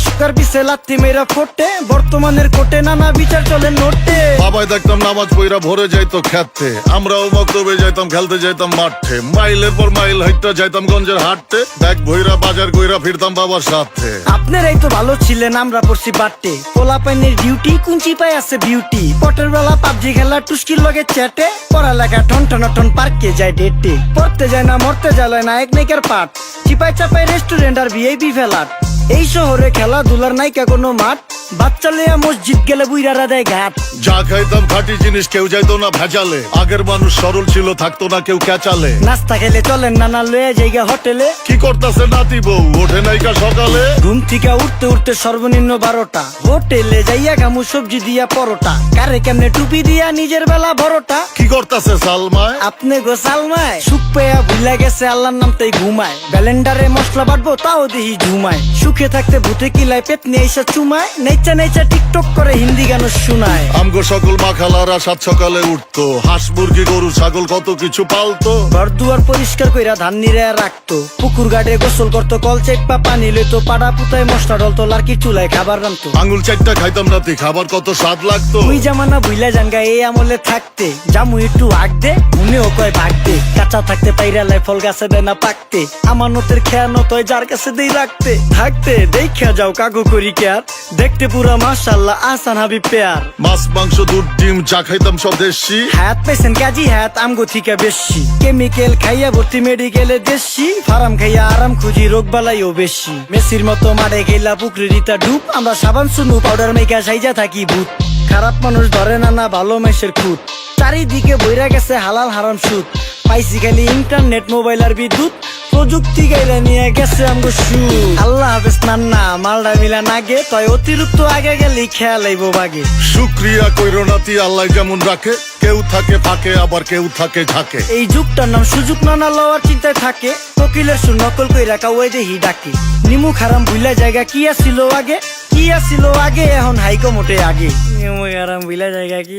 Sugar পিছে লাত্তি মেয়েরা ফোটে, বর্তমানের কোটে নানা বিচার চলে নোটে। বাবাই দেখতাম নামাজ পইরা ভরে যাইতো খেতে, আমরাও মক্তবে যাইতাম, খেলতে যাইতাম মাঠে, মাইলের পর মাইল হাইটটা যাইতাম গঞ্জের হাটতে, ব্যাগ ভইরা বাজার কইরা ফিরতাম বাবার সাথে। আপনারাই তো ভালো ছিলেন, আমরা পড়ছি বাটে, পোলা পাইনের ডিউটি কুঞ্চি পাই আছে বিউটি, পটের বেলা পাবজি খেলা টুস্কির লগে চ্যাটে, পড়ালেখা ঠন ঠন ঠন পার্কে যায় ডেটে, পড়তে যায় না মরতে যায় নায়ক নায়িকার পাঠ, চিপাই চাপাই রেস্টুরেন্ট আর ভিআইপি ফেলাট। এই শহরে খেলাধুলার নাইকা কোনো মাঠ, বাচ্চা লেয়া মসজিদ গেলে বুইরারা দেয় ঘাট। যা খাইতাম খাঁটি জিনিস, কেউ যাইতো না ভেজালে, আগের মানুষ সরল ছিল, থাকতো না কেউ ক্যাচালে। নাস্তা খেলে চলেন নানা লয়ে জায়গা হোটেলে, কি করতাছে নাতি বউ ওঠে নাইকা সকালে, ঘুম থেকে উঠতে উঠতে সর্বনিম্ন 12টা, হোটেলে যাইয়া গামু সবজি দিয়া পরোটা, কারে কেমনে টুপি দিয়া নিজের বেলা বড়টা। কি করতাছে সালমায় আপনি গোসালমায় সুখ পেয়া ভুলা গেছে আল্লাহর নাম তাই ঘুমায়, ব্যালেন্ডারে মশলা বাটবো তাও দেহি ঝুমায়, সুখে থাকতে ভূতে কিলায় পেট নিয়ে এসে চুমায়, নেচা নেচা টিকটক করে হিন্দি গান শুনায়। আমগো সকল মাখালারা সাত সকালে উঠতো, হাঁস মুরগি গরু ছাগল কত কিছু পালতো, ঘর দুয়ার পরিষ্কার কইরা ধান নিরে রাখতো, পুকুর গাড়ে গোসল করতো, কল চেপা পানি লইতো, পাড়া পুতায় মশলা ডলতো, লার্কি চুলায় খাবার রান্তো, আঙুল চারটা খাইতাম রাতে, খাবার কত স্বাদ লাগতো। ওই জামানা ভুইলা জানগা এই আমলে থাকতে, জামু একটু আগ দে মনেও কয় ভাগ দে, কাঁচা থাকতে পাইরালায় ফল গাছে দেয় না পাকতে, আমানতের খেয়ানত হয় যার কাছে দেই রাখতে, থাকতে দেখা যাও কাগু করি কেয়ার, দেখতে পুরা মাশাআল্লাহ আহসান হাবিব পেয়ার। মাছ মাংস দুধ ডিম চা খাইতাম সব দেশি, হাত পেছেন কাজী হাত আমগো থিকা বেশি, কেমিক্যাল খাইয়া ভর্তি মেডিকেলে দেশি, ফার্ম খাইয়া আরাম খুঁজি রোগ বালাইও বেশি, মেসির মতো মারে গেলা পুকুরে রিতা ডুব, আমরা সাবান সুনু পাউডার মেকা সাইজা থাকি ভূত, খারাপ মানুষ ধরে না না ভালো মেসের খুঁত, চারিদিকে বইরা গেছে হালাল হারাম সুদ, পাইছি খালি ইন্টারনেট মোবাইল আর বিদ্যুৎ, প্রযুক্তি গাইলা নিয়ে গেছে আমগো সু। আল্লাহ হাফেজ নান্না মালডা মিলা নাগে, তয় অতিরিক্ত আগে গেলেই খেয়াল আইব বাগে। শুক্রিয়া কইরো নাতি আল্লাহ যেমন রাখে, কেউ থাকে ফাঁকে আবার কেউ থাকে ঝাঁকে। এই যুগটার নাম সুযোগ নানা লওয়ার চিন্তায় থাকে, কোকিলের সুর নকল কইরা কাউয়াই দেহি ডাকে, নিমু খারাম ভুইলা জায়গা কি আসিল আগে, কি আসিল আগে এখন হাইকো মোটে আগে, নিমু খারাম ভুইলা জায়গা কি